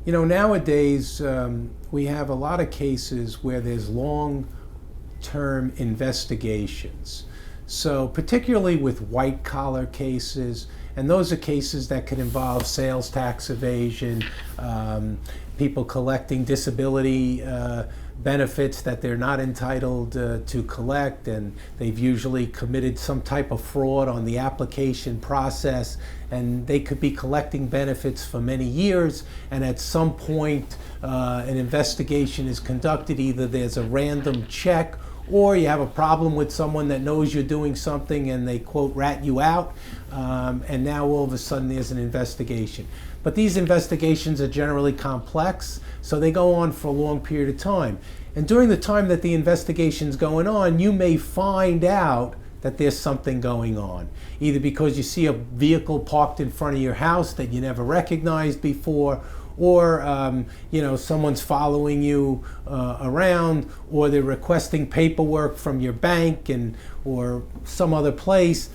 Nowadays we have a lot of cases where there's long-term investigations. So particularly with white-collar cases, and those are cases that could involve sales tax evasion, people collecting disability benefits that they're not entitled to collect, and they've usually committed some type of fraud on the application process, and they could be collecting benefits for many years, and at some point an investigation is conducted. Either there's a random check, or you have a problem with someone that knows you're doing something and they, quote, rat you out, and now all of a sudden there's an investigation. But these investigations are generally complex, so they go on for a long period of time. And during the time that the investigation's going on, you may find out that there's something going on, either because you see a vehicle parked in front of your house that you never recognized before, or someone's following you around, or they're requesting paperwork from your bank or some other place,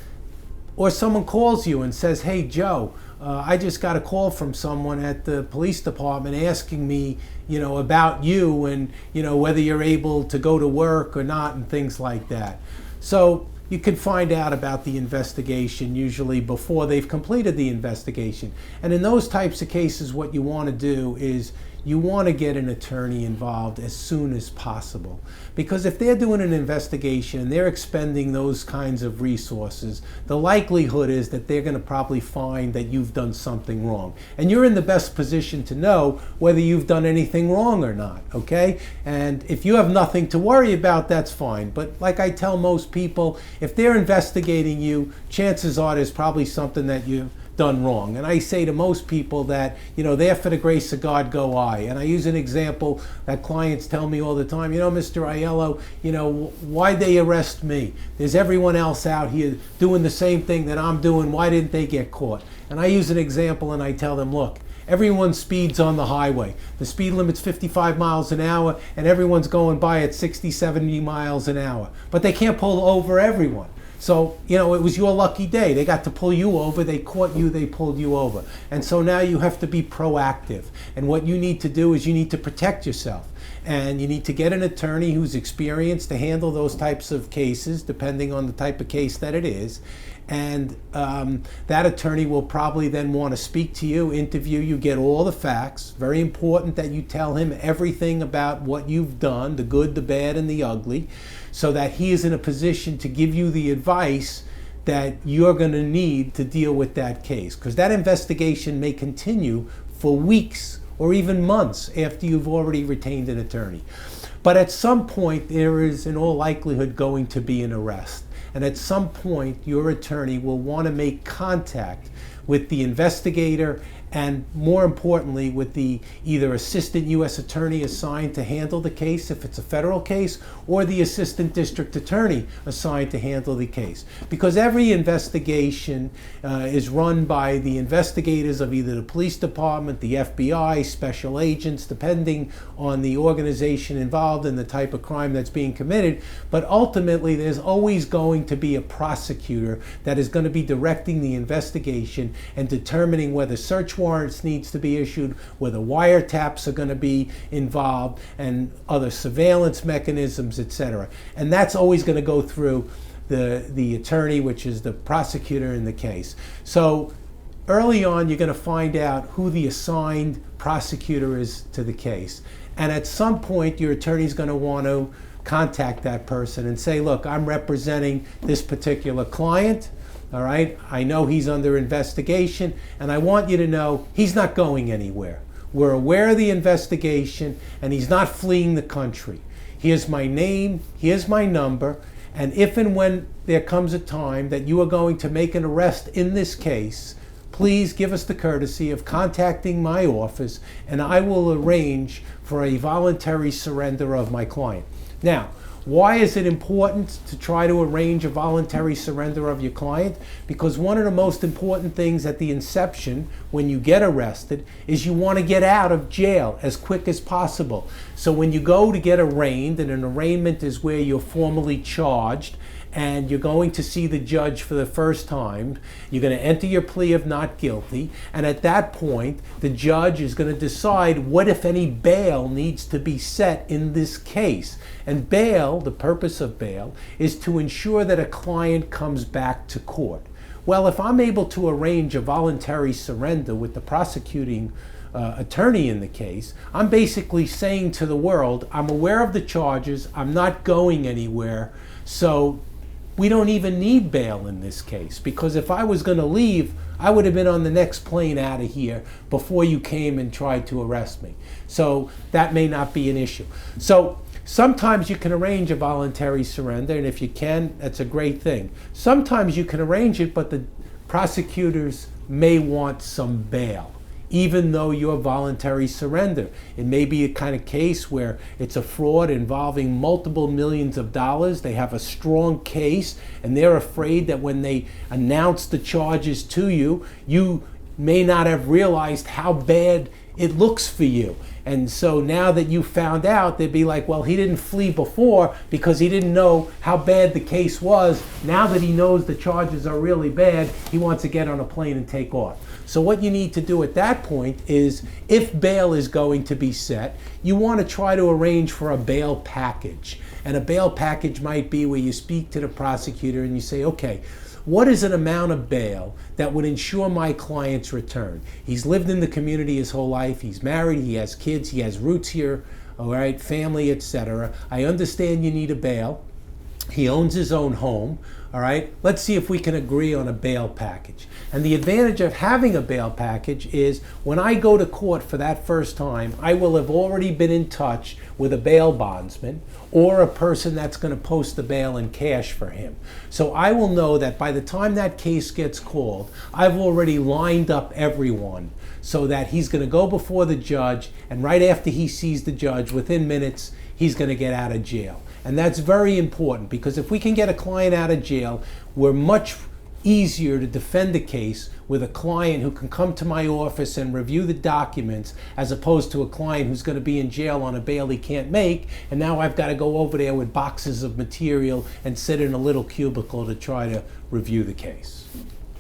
or someone calls you and says, "Hey Joe, I just got a call from someone at the police department asking me about you and whether you're able to go to work or not," and things like that. So you can find out about the investigation usually before they've completed the investigation. And in those types of cases, what you want to do is you want to get an attorney involved as soon as possible. Because if they're doing an investigation and they're expending those kinds of resources, the likelihood is that they're going to probably find that you've done something wrong. And you're in the best position to know whether you've done anything wrong or not, okay? And if you have nothing to worry about, that's fine. But like I tell most people, if they're investigating you, chances are there's probably something that you've done wrong. And I say to most people that, there for the grace of God go I. And I use an example that clients tell me all the time, Mr. Aiello, why'd they arrest me? There's everyone else out here doing the same thing that I'm doing. Why didn't they get caught? And I use an example and I tell them, look, everyone speeds on the highway. The speed limit's 55 miles an hour and everyone's going by at 60, 70 miles an hour. But they can't pull over everyone. So, it was your lucky day. They got to pull you over, they caught you, they pulled you over. And so now you have to be proactive. And what you need to do is you need to protect yourself. And you need to get an attorney who's experienced to handle those types of cases, depending on the type of case that it is. And that attorney will probably then want to speak to you, interview you, get all the facts. Very important that you tell him everything about what you've done, the good, the bad, and the ugly, so that he is in a position to give you the advice that you're going to need to deal with that case. Because that investigation may continue for weeks or even months after you've already retained an attorney. But at some point, there is in all likelihood going to be an arrest. And at some point, your attorney will want to make contact with the investigator and, more importantly, with the either assistant U.S. attorney assigned to handle the case if it's a federal case, or the assistant district attorney assigned to handle the case. Because every investigation is run by the investigators of either the police department, the FBI, special agents, depending on the organization involved and the type of crime that's being committed. But ultimately, there's always going to be a prosecutor that is going to be directing the investigation and determining whether search warrants needs to be issued, whether wiretaps are going to be involved, and other surveillance mechanisms, etc. And that's always going to go through the attorney, which is the prosecutor in the case. So early on, you're going to find out who the assigned prosecutor is to the case. And at some point, your attorney is going to want to contact that person and say, look, I'm representing this particular client. All right, I know he's under investigation, and I want you to know he's not going anywhere. We're aware of the investigation, and he's not fleeing the country. Here's my name, here's my number, and if and when there comes a time that you are going to make an arrest in this case, please give us the courtesy of contacting my office, and I will arrange for a voluntary surrender of my client. Now, why is it important to try to arrange a voluntary surrender of your client? Because one of the most important things at the inception, when you get arrested, is you want to get out of jail as quick as possible. So when you go to get arraigned, and an arraignment is where you're formally charged, and you're going to see the judge for the first time. You're going to enter your plea of not guilty, and at that point, the judge is going to decide what, if any, bail needs to be set in this case. And bail, the purpose of bail, is to ensure that a client comes back to court. Well, if I'm able to arrange a voluntary surrender with the prosecuting attorney in the case, I'm basically saying to the world, I'm aware of the charges, I'm not going anywhere, so we don't even need bail in this case, because if I was going to leave, I would have been on the next plane out of here before you came and tried to arrest me. So that may not be an issue. So sometimes you can arrange a voluntary surrender, and if you can, that's a great thing. Sometimes you can arrange it, but the prosecutors may want some bail, even though you're voluntary surrender. It may be a kind of case where it's a fraud involving multiple millions of dollars. They have a strong case, and they're afraid that when they announce the charges to you, you may not have realized how bad it looks for you. And so now that you found out, they'd be like, well, he didn't flee before because he didn't know how bad the case was. Now that he knows the charges are really bad, he wants to get on a plane and take off. So what you need to do at that point is, if bail is going to be set, you want to try to arrange for a bail package. And a bail package might be where you speak to the prosecutor and you say, okay, what is an amount of bail that would ensure my client's return? He's lived in the community his whole life. He's married. He has kids. He has roots here, all right, family, etc. I understand you need a bail. He owns his own home, all right? Let's see if we can agree on a bail package. And the advantage of having a bail package is when I go to court for that first time, I will have already been in touch with a bail bondsman or a person that's going to post the bail in cash for him. So I will know that by the time that case gets called, I've already lined up everyone so that he's going to go before the judge, and right after he sees the judge, within minutes, he's going to get out of jail. And that's very important, because if we can get a client out of jail, we're much easier to defend the case with a client who can come to my office and review the documents, as opposed to a client who's going to be in jail on a bail he can't make, and now I've got to go over there with boxes of material and sit in a little cubicle to try to review the case.